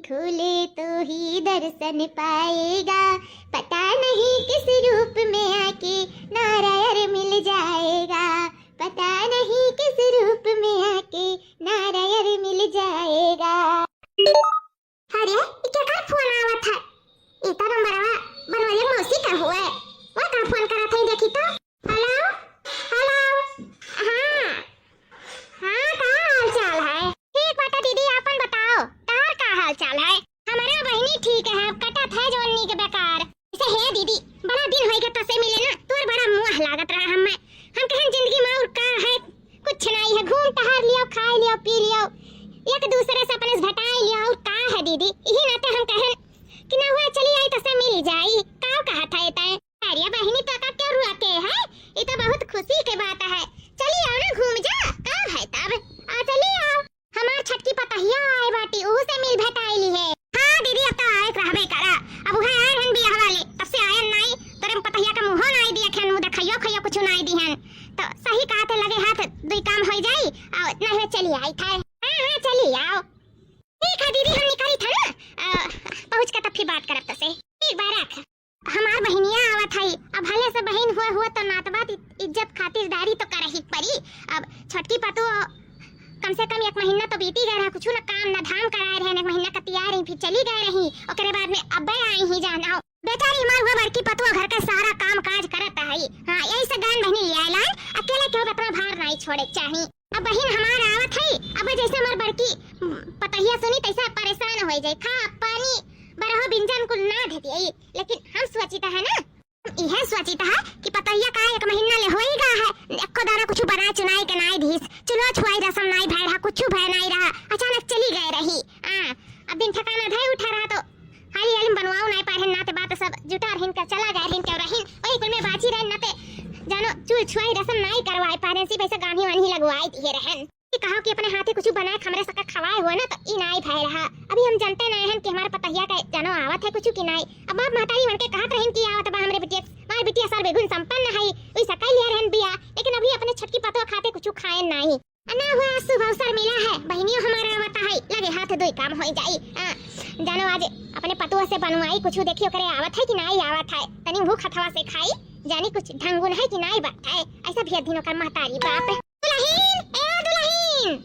खोले तो ही दर्शन पाएगा, पता नहीं किस रूप में आके नारायण मिल जाएगा, पता नहीं किस रूप में आके नारायण मिल जाएगा। अरे क्या का फोन आवा था? इतना नंबरवा बनवाले मौसी का हुआ है, वो का फोन करा था देखी तो। हेलो हेलो, हाँ हाँ का हाल चाल है? ठीक बाटा दीदी, आपन बताओ तार का हाल चाल है? हमारा बहनी ठीक है, कटा था जोनी के बेकार ऐसे है दीदी, बड़ा दिन होई गया तसे मिले ना, तोर बड़ा मुंह लागत रहा हम कहन जिंदगी में और का है, कुछ नहीं है, घूम टहर लियो, खाई लियो, पी लियो, एक दूसरे से अपने घटाई लियो, और का है दीदी, यही नाते हम कहन कि ना हुआ चली आई तसे मिल जाई, का कहा था एता अरे बहनी तो का क्यों रुआते है, ये तो बहुत खुशी के बात है, चली आओ ना घूम जा, का है तब आ चली आओ, हमार छटकी पतहिया आए बाटी ऊ से मिल भेटाइली है। हां दीदी अब तो आए रहबे करा, अब उहे आए हन बियाह वाले तब से आयन नहीं, तोरे पतहिया का मुंह नहीं दिया खन मुदा खइयो खइयो कुछ नहीं दिहन, तो सही कहते लगे हाथ दुई काम हो जाई और इतना है चली आई था। हां हां चली आओ, ठीक है दीदी हम निकली था ना, पहुंच के तब फिर बात करब तसे, एक बार रख हमार बहनिया आवत है, अब भले से बहन हुआ तो नातबात इज्जत खातिरदारी तो करही पड़ी, अब छटकी पतो कम से कम एक महीना तो बीती गया रहा, कुछ ना काम ना धाम कराए रहे, एक महीना का तैयार रही, फिर चली गए रही, और बाद में अब्बे आई ही जाना बेचारी मां हुआ बड़की पतो घर का सारा काम काज करत है। हां यही से गान बहनी ले आइला, अकेले क्यों अपना भार नहीं छोड़े चाहिए, अब बहन हमार आवत है, अब जैसे हमार बड़की पतहिया सुनी तैसा परेशान हो जाए, खा पानी बरहो बिंजन कुल ना देती, लेकिन हम सोचिता है ना, यह सोचिता है कि पतहिया का एक महीना ले होएगा है, एको दाना कुछ बना चुनाई के नाई धीस, चुलो छुआई रसम नाई भय रहा, कुछ भय नहीं रहा, अचानक चली गए रही। अब दिन ठिकाना धय उठा रहा तो हाई एलम बनवाओ नहीं पाए नाते बात सब जुटा रहिन का चला गए रहिन क्यों रहिन, ओई कुल में बाची रहन नाते जानो चुल छुआई रसम नहीं करवाए पारे, सी पैसा गांधी वानी लगवाई दिए रहन, कहा कि अपने हाथे कुछ बनाए खमरे सका खवाए हुआ ना तो ई नाई भय रहा, अभी हम जानते नहीं हैं कि हमारे पतहिया का जानो आवत है कुछ की नहीं, अब बाप महतारी मन के कहत रहन कि आवत बा हमरे बिटिया, मार बिटिया सर बेगुन संपन्न है, ओई सका लिया रहन बिया, लेकिन अभी अपने छटकी पतो खाते कुछ खाए नहीं, ना हुआ शुभ अवसर मिला है, बहनियों हमारा आवत है, लगे हाथ दो काम हो जाई, जानो आज अपने पतुआ से बनवाई कुछ देखियो करे आवत है कि नहीं आवत है, तनी भूख हथवा से खाई जानी कुछ ढंगुन है कि नहीं बात है, ऐसा भी दिनों का महतारी बाप दुल्हन ए दुल्हन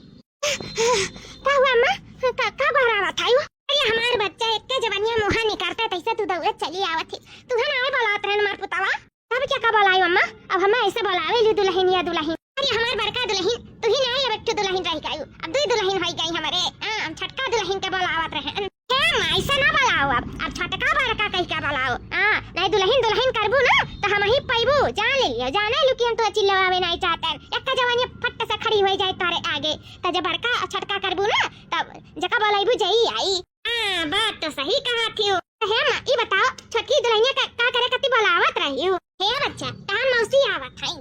का हुआ अम्मा, का बहरावा था यो, अरे हमार बच्चा इतने जवानिया मुहा निकारता तैसे तू दौड़त चली आवत थी, तू ना आए बोलात रहन मार पुतावा, तब क्या का बोलायो अम्मा, अब हम ऐसे बोलावे ली दुल्हन या दुल्हन, अरे हमार बड़का दुल्हन तू ही ना आई, अब एक दुल्हन रह गई, अब दुई दुल्हन हो गई हमारे, हम छटका दुल्हन के बोलावत रहन, हम ऐसा ना बोलाओ, अब छटका बड़का कह के बोलाओ, नहीं दुल्हन दुल्हन करबू ना तो हम ही पैबू, जान ले लियो, जाने लू कि हम तो चिल्लावे नहीं चाहते, एक जवानी फट से खड़ी हो जाए तारे आगे, तो जब बड़का छटका करबू ना तब जका बोलाइबू जई आई। बात तो सही कहा थी, हे मां ई बताओ छटकी दुल्हनिया का करे कति बोलावत रहियो, हे बच्चा तार मौसी आवत है,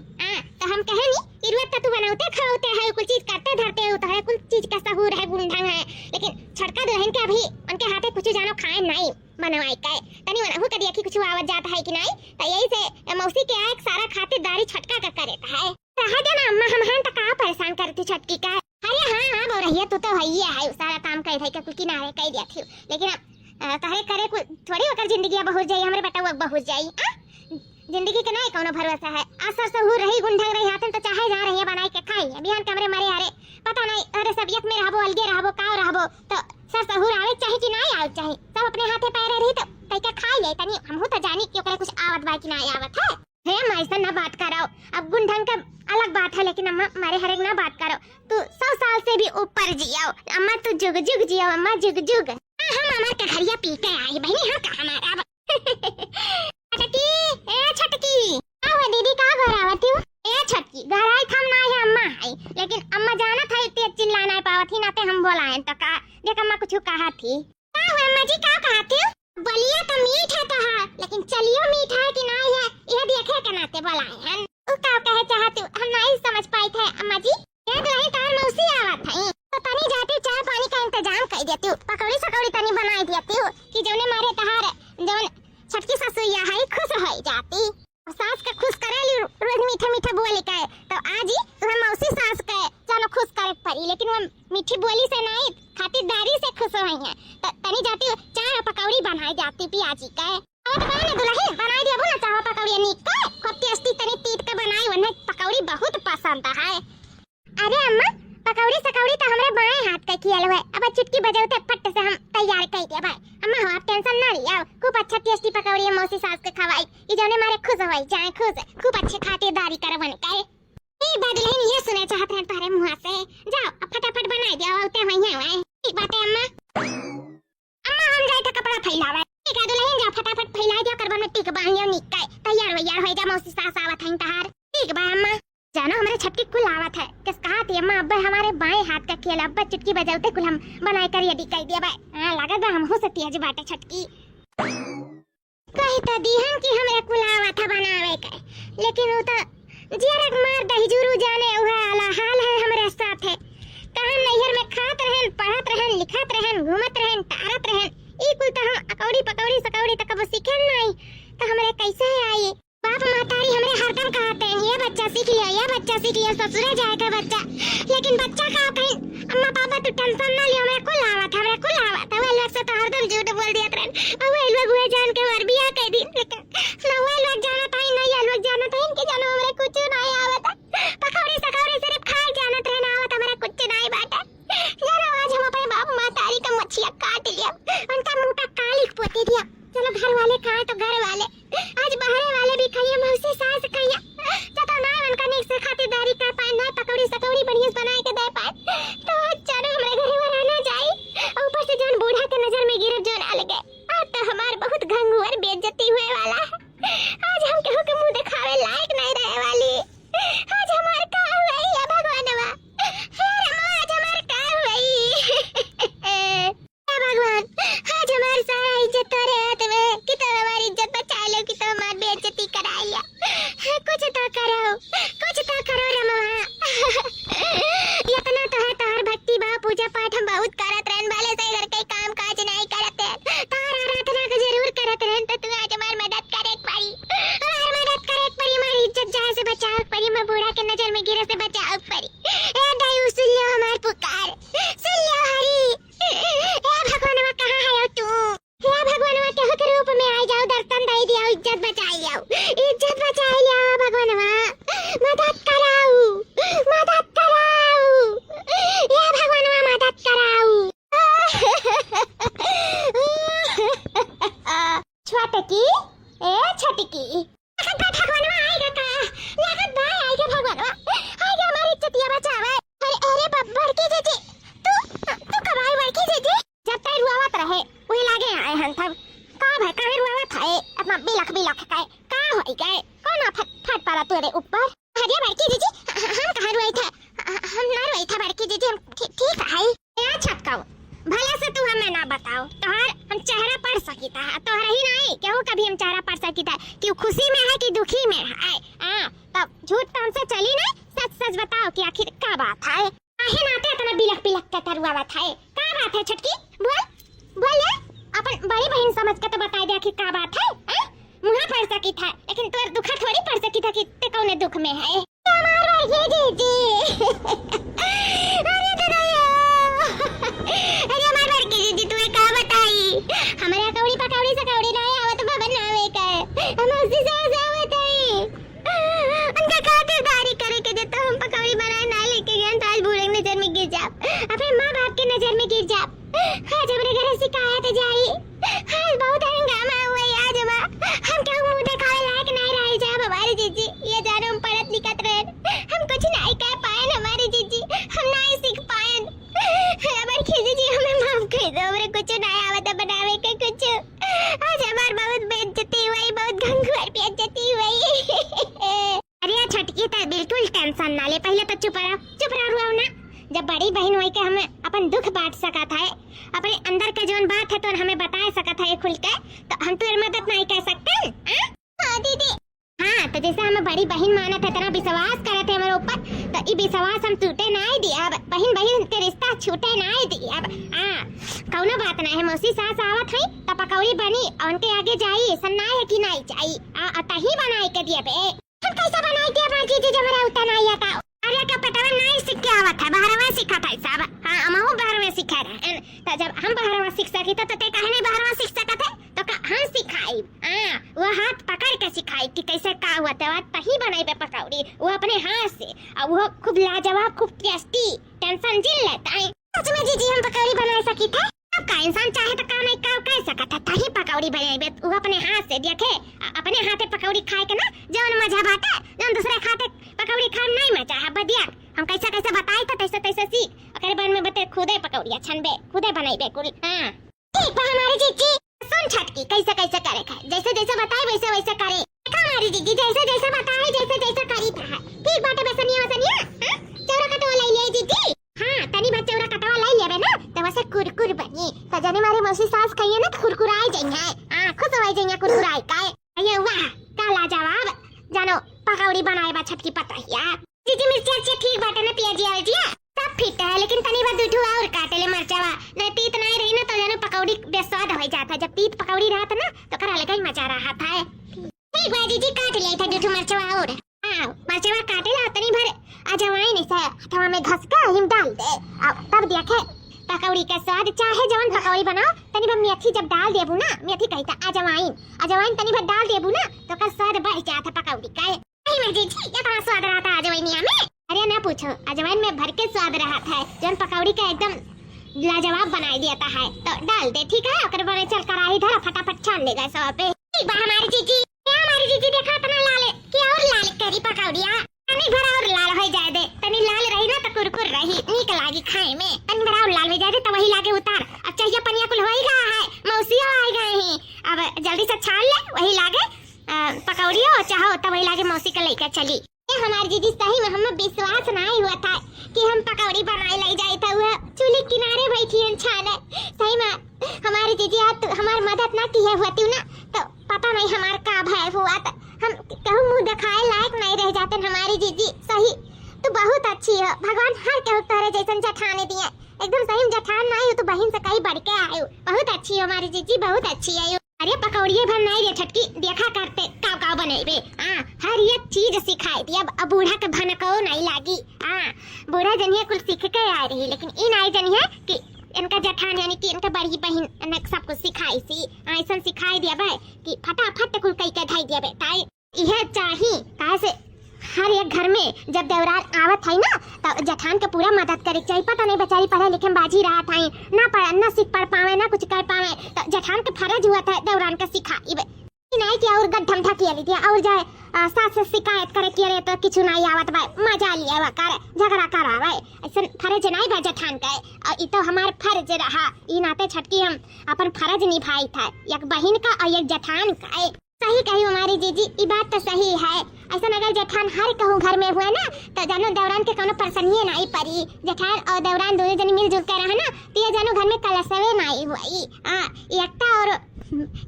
तो हम कहे नी इरुत तू बनाते खाओते है, कुछ चीज करते धरते हो तो है, कुछ चीज का सहूर है गुण ढंग है, लेकिन छटका दुल्हन के अभी उनके हाथे कुछ जानो खाए नहीं बनवाई के, तनी वनहु कदी आखी कुछ आवत जाता है कि नहीं, तो यही से मौसी के एक सारा खातिरदारी छटका का करे है, रहा देना अम्मा हम हन त का परेशान करती छटकी का, अरे हां बोल रही है तू तो भैया है, सारा काम कर है के किनारे कह दिया थी, लेकिन तहरे करे थोड़ी होकर जिंदगी बहुत जाई, हमरे बेटा वो बहुत जाई, जिंदगी के नहीं कोनो भरोसा है, असर सहूर रही गुंढंग रही हाथन तो चाहे जा रही है बनाई के खाई, बिहान कमरे मरे हारे पता नहीं, अरे सब एक में रहबो अलगे रहबो का रहबो, तो सर सहूर आवे चाहे कि नहीं आवे चाहे, सब अपने हाथे पैरे रही तो कई का खाई ले, तनी हमहु तो जानी कि ओकरे कुछ आवत बा कि नहीं आवत है, हे मैं ऐसा ना बात कराओ, अब गुंढंग का अलग बात है, लेकिन अम्मा मारे हरेक ना बात करो, तू 100 साल से भी ऊपर जियो अम्मा, तू जुग जुग जियो अम्मा, जुग जुग, हम अमर के घरिया पी के आई बहनी, हां का हमारा छटकी ए छटकी आओ दीदी का घर आवत हो, ए छटकी घर आई थम ना है अम्मा आई, लेकिन अम्मा जाना था इतने चिल्ला नहीं पावत ही नाते हम बोलाए तो का देख अम्मा कुछ कहा थी, का हुआ अम्मा जी का कहती हो, बोलिए तो मीठ है तो हां, लेकिन चलियो मीठ है कि नहीं है यह देखे के नाते बोलाए हैं, उ का कहे चाहती हम नहीं समझ पाई थे अम्मा जी, ये दुल्हन तार मौसी आवत है, तो तनी जाती चाय पानी का इंतजाम कर देती हूँ, पकौड़ी सकौड़ी तनी बना देती हूँ कि जौने मारे तहार जौन छटकी ससुइया है खुश हो जाती, सास का खुश करेली रोज मीठा मीठा बोली के, तो आज ही तुम मौसी सास के जानो खुश करे पड़ी, लेकिन वो मीठी बोली से नहीं खातिरदारी से खुश हुई है, तो तनी जाती चाय पकौड़ी बनाई जाती पियाजी का और कहने दुल्हन बनाई दिया बोला चाय पकौड़ी निक का खट्टी अस्ती तनी तीत के बनाई वने पकौड़ी बहुत पसंद है। अरे अम्मा पकौड़ी सकौड़ी तो हमरे बाएं हाथ का किया हुआ है, अब चुटकी बजाते फट से हम तैयार कर दिया भाई। अम्मा हो आप टेंशन ना लिया, खूब अच्छा टेस्टी पकौड़ी है मौसी सास के खवाई ये जने मारे खुश होई जाए खुश खूब अच्छे खातिरदारी करवन के ई बदलहिन ये सुने चाहत रहन तारे मुंह से जाओ अब फटाफट बनाई दिया होते वही है ठीक बात है अम्मा। अम्मा हम जाए तो कपड़ा फैलावे ठीक है दुल्हन जाओ फटाफट फैला दिया करवन में टिक बांध लियो निक के तैयार हो जा मौसी सास आवत हन तहार ठीक बा अम्मा। जानो हमारे छटकी कुल आवत है किस कहा थी अम्मा अब्बा हमारे बाएं हाथ का खेल अब्बा चुटकी बजाते कुल हम बनाई कर यदि कह दिया भाई हां लागत बा हम हो सकती है बाटे छटकी कही तो दीहन की हमरे कुल आवत है बनावे के लेकिन वो तो जियरक मार दही जुरू जाने उहे वाला हाल है हमरे साथ है कहां नैहर में खात रहन पढ़त रहन लिखत रहन घूमत रहन तारत रहन ई कुल तो हम अकौड़ी पकौड़ी सकौड़ी तक वो सीखे नहीं तो हमरे कैसे आई बाप मातारी हमरे हरदम कहते हैं ये बच्चा सीख लिया ससुरे जाएगा बच्चा लेकिन बच्चा का कहीं अम्मा पापा तू टेंशन ना लियो हमरे कुल आवत है वो लोग से तो हरदम झूठ बोल दिया ट्रेन अब वो लोग हुए जान के मर बिया कह दी लेकिन ना वो लोग जाना था ही नहीं ये लोग जाना था इनके जानो हमरे कुछ नहीं आवत पकौड़ी सकौड़ी सिर्फ खाए जाना ट्रेन आवत हमरे कुछ नहीं बाटा यार आज हम अपने बाप मातारी का मछलियां काट लिया उनका मुंह पे कालिक पोती दिया चलो घर वाले खाए तो घर वाले आज बाहर वाले भी खाइए मौसी सास खाइए तो ना उनका निक से खातिरदारी कर पाए ना पकौड़ी सकौड़ी बढ़िया बनाए के दे पाए तो चलो हमारे घर में रहना जाए ऊपर से जान बूढ़ा के नजर में गिर जो ना लगे अब तो हमार बहुत घंघुअर बेइज्जती हुए वाला है आज हम केहू के मुंह दिखावे लायक नहीं रहे वाली आज हमार का हुई या भगवानवा फिर आज हमार का हुई भगवान आज हमारी सारा इज्जत तोरे हाथ में कि तुम हमारी इज्जत बचा लो कि तुम हमारी बेइज्जती करा लिया कुछ तो करो रमवा इतना तो है तोहर भक्ति बा पूजा पाठ हम बहुत करत रहन वाले से घर के काम काज नहीं करते तोहर आराधना को जरूर करत रहन तो तू आज हमारी मदद करे पड़ी हमारी इज्जत जाए से बचाओ पड़ी मैं बूढ़ा के नजर में गिरे से बचाओ पड़ी ए दाई सुन लो हमार पुकार सुन लो हरी हे भगवानवा कहां है तू हे भगवानवा केहू के रूप में आ जाओ दर्शन दे दिया इज्जत बचा लिया भगवानवा मदद कराओ हे भगवानवा मदद कराओ छटकी ए छटकी भगवानवा आएगा का लागत बा आएगा भगवानवा आएगा हमारी इज्जतिया बचावे अरे बब्बर की जीजी तू कब आई बड़की जीजी जब तक रुआवत रहे वही लागे आए हन तब का भाई काहे रुआवत है अपना बिलख का होई गए कौन फट पड़ा तेरे ऊपर अरे बड़की जीजी हम कहां रुआई थे हम ना रुआई थे बड़की जीजी हम ठीक है या छटकाओ भले से तू हमें ना बताओ तोहर हम चेहरा पढ़ सकी था तोहर ही नहीं केहू कभी हम चेहरा पढ़ सकी था कि खुशी में है कि दुखी में है तब झूठ तो हमसे चली नहीं सच बताओ कि आखिर क्या बात है काहे नाते इतना बिलख के तरुआवत है क्या बात है छटकी बोल अपन बड़ी बहन समझ के तो बता दे आखिर क्या बात है मुंह पढ़ सकी था लेकिन तोर दुख थोड़ी पढ़ सकी था कि ते कौने दुख में है हमारा ये जी अरे दरिया अरे हमार बड़की दीदी तुम्हें का बताई हमारे कौड़ी पकौड़ी सकौड़ी नहीं आवत बनावे के हम उसी से आवत है उनका खातिरदारी करे के देता हम पकौड़ी बना ना लेके गए तो आज बूढ़े की नजर में गिर जाओ अपने माँ बाप की नजर में गिर जाओ आज हमारे घर शिकायत जाई आज बहुत हंगामा हुआ आज हम क्या मुंह दिखावे लायक नहीं रहे जा हमारी जीजी ये जानो हम पढ़त लिखत रहे हम कुछ नहीं कह पाए हमारी जीजी हम नहीं सीख पाए हमारी खीजी जी हमें माफ कर दो हमरे कुछ नहीं आवत बनावे के कुछ आज हमार बहुत बेइज्जती हुई बहुत घंघुर बेइज्जती हुई अरे छटकी तो बिल्कुल टेंशन ना ले पहले तो चुप रहो रुआओ ना जब बड़ी बहन हुई के हमें अपन दुख बांट सका था अपने अंदर का जोन बात है तो हमें बता सका था खुल के तो हम तो मदद नहीं कर सकते हाँ दीदी हाँ तो जैसे हमें बड़ी बहन माना था इतना विश्वास करे थे हमारे ऊपर तो ये विश्वास हम टूटे नहीं दिए अब बहन के रिश्ता छूटे नहीं दिए अब कौनो बात नहीं है मौसी सास आवत है तो पकौड़ी बनी और उनके आगे जाई सन्ना है कि नहीं चाहिए अतही बनाई के दिए बे हम कैसा बनाई दिया बाकी जी जब उतना नहीं आता अरे का पटावा नहीं सीख के आवत है बाहर में सीखा था सब हां हमहु बाहर में सीखा रहन। तो जब हम बाहरवा सीख सकी तो ते काहे नहीं बाहरवा सीख सकत है? तो का हम सिखाई वो हाथ पकड़ के सिखाई कि कैसे का हुआ तो तही बनाई पकौड़ी वो अपने हाथ से। और वो खूब लाजवाब खूब टेस्टी टेंशन जिल लेता है। सच में जीजी हम पकौड़ी बना सकी थे। अब का इंसान चाहे तो का नहीं का कह सकता है तही पकौड़ी बनाई वो अपने हाथ से देखे अपने हाथे पकौड़ी खाए के ना जौन मजा बाटे जौन दूसरे खाते पकौड़ी खा नहीं मजा है बदिया। हम कैसे कैसे बताई तो तैसे तैसे सीख अगर बाद में बते खुदे पकौड़िया छनबे खुदे बनाईबे कुल। हां ठीक बा हमारी जीजी सुन छटकी कैसे कैसे करे खाए जैसे जैसे बताए वैसे वैसे करे हमारी जीजी जैसे जैसे बताए जैसे जैसे करी था। ठीक बाटे बसनिया वसनिया चौरा कटवा ले ले जीजी। हां तनी बच्चे चौरा कटवा ले लेबे ना तो वैसे कुरकुर बनी तो जाने मारे मौसी सास कहिए ना कुरकुराई जइया खुश होई जइया कुरकुराई काए अये वाह का लाजवाब जानो पकौड़ी बनाए बा छटकी पताहिया। जीजी मिर्ची ठीक बाटे ना पियाजी आजिया सब फिट है लेकिन तनी बा दूठू और काटेले मरचावा नहीं तीत नहीं रही ना तो जानो पकौड़ी बेस्वाद हो जाता। जब तीत पकौड़ी रहता ना तो करा लगा ही मजा रहा था। ठीक बा जीजी काट ले था दूठू मरचावा और मरचावा काटेला तनी भर अजवाइन से हथवा में घस के हिम डाल दे अब तब देखे पकौड़ी का स्वाद। चाहे जवन पकौड़ी बनाओ तनी भर मेथी जब डाल देबू ना मेथी कहता अजवाइन तनी भर डाल देबू ना तो का स्वाद बढ़ जाता पकौड़ी का। नहीं मैं जीजी इतना स्वाद रहता अजवाइनिया में अरे ना पूछो अजवाइन में भर के स्वाद रहा है जौन पकौड़ी का एकदम लाजवाब बना देता है। तो डाल दे ठीक है अगर बने चल कढ़ाई धरा फटाफट छान लेगा सब पे। ठीक बा हमारी जीजी देखा तना लाल क्या और लाल करी पकौड़िया तनी भरा और लाल हो जाए दे तनी लाल रही ना तो कुरकुर रही नीक लागी खाए में तनी भरा और लाल हो जाए दे तो वही लागे उतार। अच्छा ये पनिया कुल हो ही गया है मौसी आ गए हैं अब जल्दी से छान ले वही लागे पकौड़ी हो चाहो तो वही लागे मौसी का लेकर चली। हमारी जीजी सही में हमें विश्वास नहीं हुआ था कि हम पकौड़ी बनाए ले जाए था वो चूल्हे किनारे बैठी हैं छाने। सही में हमारी जीजी आज हमारी मदद ना की है होती ना तो पता नहीं हमारा का भय हुआ था हम कहूँ मुंह दिखाए लायक नहीं रह जाते। हमारी जीजी सही तो बहुत अच्छी है भगवान हर कहूँ तारे जैसन जठाने दिए एकदम सही जठान नहीं हो तो बहन से कहीं बढ़ के आयु बहुत अच्छी है हमारी जीजी बहुत अच्छी है। अरे पकौड़िए भर नहीं रे छटकी देखा करते काव बनेबे हर एक चीज सिखाई दी। अब बूढ़ा के भनको नहीं लागी बूढ़ा जनिए कुल सीख के आ रही लेकिन इन आई जनिए कि इनका जठान यानी कि इनका बड़ी बहन ने सब कुछ सिखाई सी ऐसा सिखाई दिया भाई कि फटाफट कुल कई के धाई दिया बेटा यह चाही काहे से हर एक घर में जब देवरात आवत है ना तो जठान के पूरा मदद करे चाहिए। पता नहीं बेचारी पढ़े लिखे में बाजी रहा था ना सीख पढ़ पावे ना कुछ कर पावे तो जठान के फर्ज हुआ था देवरान का सिखाई नहीं कि और गड्ढम ठकिया ली और जाए सास से शिकायत करे कि अरे तो किछु नहीं आवत भाई मजा लिया वा कर झगड़ा करावे ऐसा फर्ज नहीं बा जठान का और ये तो हमार फर्ज रहा ई नाते छटकी हम अपन फर्ज निभाई था एक बहन का और एक जठान का। सही कही हमारी जीजी ये बात तो सही है। ऐसा अगर जठान हर कहूँ घर में हुआ ना तो जानो दौरान के कोनो परेशानी नहीं पड़ी जठान और दौरान दोनों जन मिलजुल कर रहा ना तो ये जानो घर में कलशवे नहीं हुई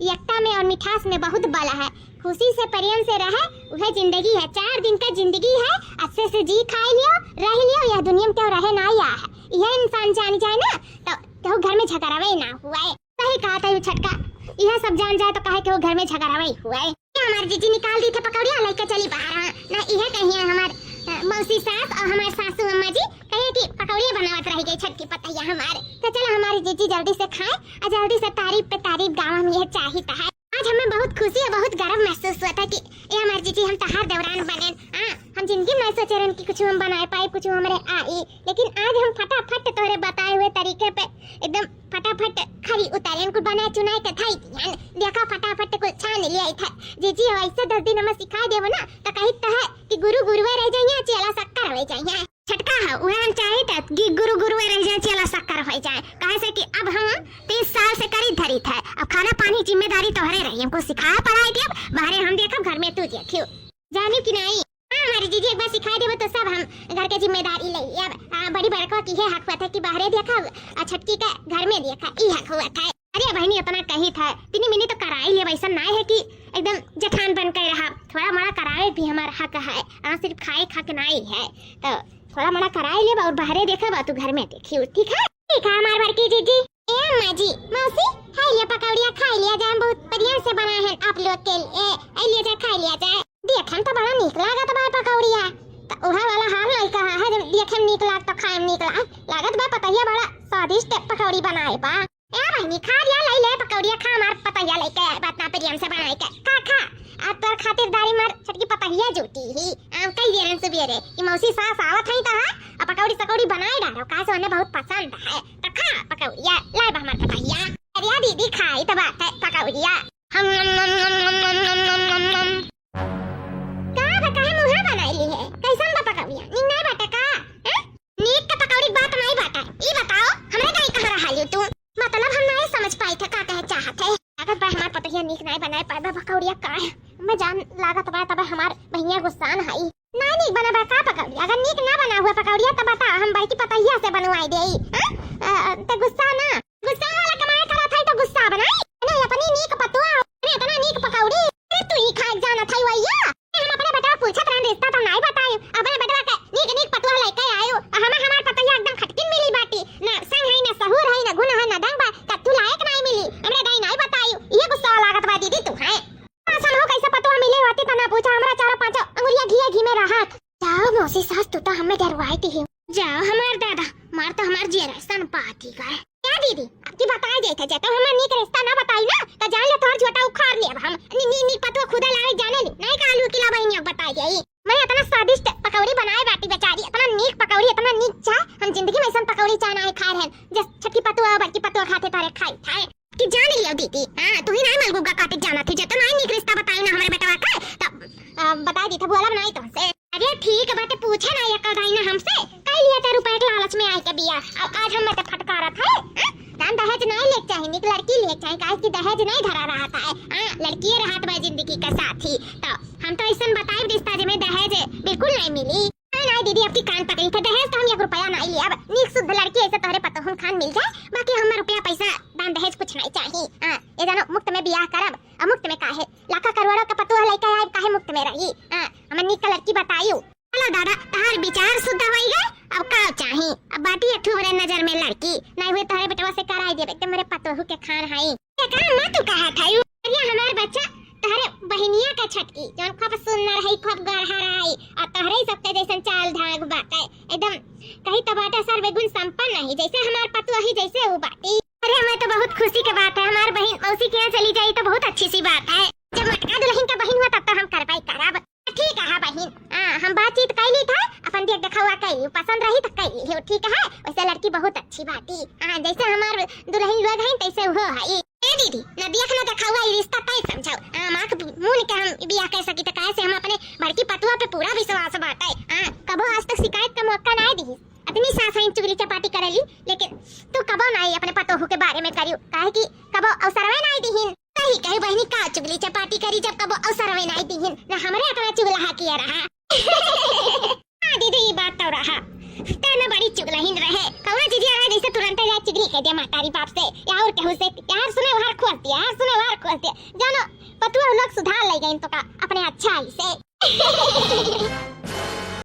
एकता में और मिठास में बहुत बला है। खुशी से प्रेम से रहे वह जिंदगी है 4 दिन का जिंदगी है अच्छे से जी खाई लियो रह लियो यह दुनिया में क्यों रहे ना या है यह इंसान जान जाए ना तो घर में झगड़ावे ना हुआ है। सही कहा था छटका यह सब जान जाए तो कहे कि वो घर में झगड़ावे हुआ है। हमारी जीजी निकाल दी थे पकौड़िया लेकर चली बाहर ना यह कहिए हमार मौसी सास और हमारे सासू अम्मा जी कहे कि पकौड़िया बनावत रह गई छटकी पतैया हमारे तो चलो हमारी जीजी जल्दी से खाए और जल्दी से तारीफ पे तारीफ गाँव में यह चाहिए है। आज हमें बहुत खुशी और बहुत गर्व महसूस हुआ था कि ये हमारी जीजी हम तहार दौरान बने हम जिंदगी में सोचे रहे कि कुछ हम बना पाए कुछ हमारे आई लेकिन आज हम फटाफट तोहरे बताए हुए तरीके पे एकदम फटाफट खरी उतारे उनको बना चुनाए के थाई देखा फटाफट को छान लिया था जीजी ऐसे 10 दिन में सिखा देबो ना तो कही तो है कि गुरु गुरुवे रह जाइए चेला शक्कर हो जाइए छटका है उहन चाहे त गुरु गुरुवे रह जाए चेला शक्कर हो जाए कहे से कि अब हम 30 साल से करी धरी थे अब खाना पानी जिम्मेदारी तोहरे रही हमको सिखाया पढ़ाई दिया बाहर हम देखब घर में तू देखियो जानी कि नहीं हमारी जीजी एक बार सिखा देबो तो सब हम घर के जिम्मेदारी ले अब बड़ी बड़का की है हक हुआ था कि बाहर देखा छटकी का घर में देखा ई हक हुआ था। अरे बहनी अपना कही था 3 महीने तो कराई ले वैसा नहीं है कि एकदम जठान बन कर रहा थोड़ा मोड़ा कराए भी हमारा हक है सिर्फ खाए हक नहीं है तो थोड़ा मोड़ा कराए ले और बाहर देखा तू घर में देखियो ठीक है हमारे घर की जीजी ए अम्मा जी मौसी खाई लिया पकौड़िया खाई लिया जाए बहुत बढ़िया से बना है आप लोग के लिए लिया जाए खा लिया जाए देखन तो बड़ा निक लागत बा पकौड़िया तो उहा वाला हाल नहीं कहा है जब देखन निक लाग तो खाए निक लागत बा पतैया बड़ा स्वादिष्ट पकौड़ी बनाए बा। ए बहनी खा लिया, ले ले पकौड़िया खा, मार पतैया लेके बात ना प्रेम से बनाए के खा खा। अब तोर खातिरदारी मार छटकी पतैया जोटी ही आम कई देरन से बेरे कि मौसी सास आवत हई त अब पकौड़ी सकौड़ी बनाए डालो, काहे से उन्हें बहुत पसंद है। त खा पकौड़िया, ला बा हमार पतैया। अरे दीदी खाई त बात है पकौड़िया। हम का बकाहे मुहा बनाईली है, कैसन बा पकौड़िया, निक नहीं बाटे का? नीक के पकौड़ी बात नहीं बाटे, ई बताओ हमरे गाई कहां रहलियो तू? मतलब हम नहीं समझ पाई थे का कहे चाहत है। अगर बा हमार पतैया नीक नहीं बनाए पाए पकौड़िया का है, मैं जान लागत बा तब हमार भैया गुस्सान हई। नहीं नीक बना बा का पकौड़िया? अगर नीक ना बना हुआ पकौड़िया तब बता, हम बाकी पतैया से बनवाई देई। त गुस्सा ना, गुस्सा वाला कमाए करत है तो गुस्सा बनाई नहीं, अपनी नीक पतुआ ने इतना नीक पकौड़ी तू ही खा जाना था वैया। हम अपने बेटा पूछत रहन रिश्ता तो नहीं बताई, अपने बेटा के नीक नीक पतुआ लेके आयो, हमार पतैया एकदम खटकिन मिली बाटी ना, संग है ना सहूर है ना गुण है ना दंग बा, कत्तू लायक नहीं मिली, हमरे दाई नहीं बताई। ये गुस्सा लागत बा दीदी तू है। आसान हो कैसे पतुआ मिले होती त ना पूछा, हमरा चारों पांचों अंगुरिया घी में रहत। जाओ मौसी सास तू तो हमें डरवाई थी। जाओ हमार दादा मार तो हमार जेरसन पाती गए। क्या दीदी आपकी बताई देते जे तो हमार नीक रिश्ता ना बताई ना त जान ले तोर झोटा उखाड़ ले। हम नी पतुआ खुदा लावे जाने नहीं का आलू किला बहनी बताई गई। मैं इतना स्वादिष्ट पकौड़ी बनाए बाटी बेचारी, इतना नीक पकौड़ी, इतना नीक चा, हम जिंदगी में ऐसा पकौड़ी चा नहीं खाए हैं जस छटकी पतुआ बड़की पतुआ खाते तारे खाई थाए कि जान लियो दीदी। हां तू ही नहीं मलगुगा काटे जाना थी जे तो नहीं नीक रिश्ता बताई ना हमरे बेटवा का तब बता दी था बोला नहीं तो से। अरे ठीक बात पूछे ना एक दाई ना हमसे कई लिए ते रुपए के लालच में आई के बिया। अब आज हम तो फटकारत है दान दहेज नहीं लेके चाहिए, निक लड़की लेके चाहिए, काहे कि दहेज नहीं धरा रहा था। हां लड़की रहत बा जिंदगी का साथी, तो हम तो ऐसा बताई रिश्ता जे में दहेज बिल्कुल नहीं मिली। नहीं दीदी आपकी कान पकड़ी थे, दहेज तो हम 1 रुपया नहीं लिया। अब नीक शुद्ध लड़की ऐसे तोहरे पतोहन खान मिल जाए, बाकी हम रुपया पैसा दान दहेज कुछ नहीं चाहिए। हां ए जानो मुफ्त में बियाह करब, अब मुफ्त में काहे लाखों करोड़ों का पतोह लेके आए, काहे मुफ्त में रही। हां हम नीक लड़की बताइयो। चलो दादा तहार विचार शुद्ध होई गए, अब का चाहिए? अब बाटी अठुरे नजर में लड़की नहीं हुई तोहरे बेटवा से कराई देबे ते मेरे पतोहू के खान हई का मैं तू कहा था ये हमार बच्चा तहरे बहनिया का छटकी जौन खूब सुंदर है, खूब गढ़ा रही और तहरे सबके जैसन चाल धाग बाटे एकदम कहीं तो बाटे सर्व गुण संपन्न है, जैसे हमार पतुआ ही जैसे वो बाटी। अरे हमें तो बहुत खुशी की बात है, हमार बहन मौसी के यहाँ चली जाई तो बहुत अच्छी सी बात है। जब मटका दुल्हन का बहन हुआ तब तो हम करवाई करब। ठीक है बहन, हम बातचीत कैली था, अपन देख देखा हुआ कैली, पसंद रही तो कैली, ठीक है। वैसे लड़की बहुत अच्छी बाटी, जैसे हमार दुल्हन लोग हैं तैसे वो है। ए दीदी न देख न देखा हुआ रिश्ता तय समझाओ, मां के मुंह के हम बियाह कह सकी त काहे से हम अपने बड़की पतुआ पे पूरा विश्वास बाटे। कबो आज तक शिकायत का मौका नहीं दी, अपनी सास है चुगली चपाटी करेली, लेकिन तू कबो नहीं अपने पतोहू के बारे में करियो, काहे कि कबो अवसरवे नहीं दीहिन। सही कहे बहनी का चुगली चपाटी करी जब कबो अवसरवे नहीं दीहिन ना, हमरे अपना चुगला किया रहा। हां दीदी ये बात तो रहा, तेरे बड़ी चुगलहीन रहे, कौन चीज है जैसे तुरंत जा चुगली कह दिया मातारी बाप से या और कहू से यार सुने वार खोलती है, यार सुने वार खोलती है, जानो पतुआ लोग सुधार ले गए तो का अपने अच्छा ही से।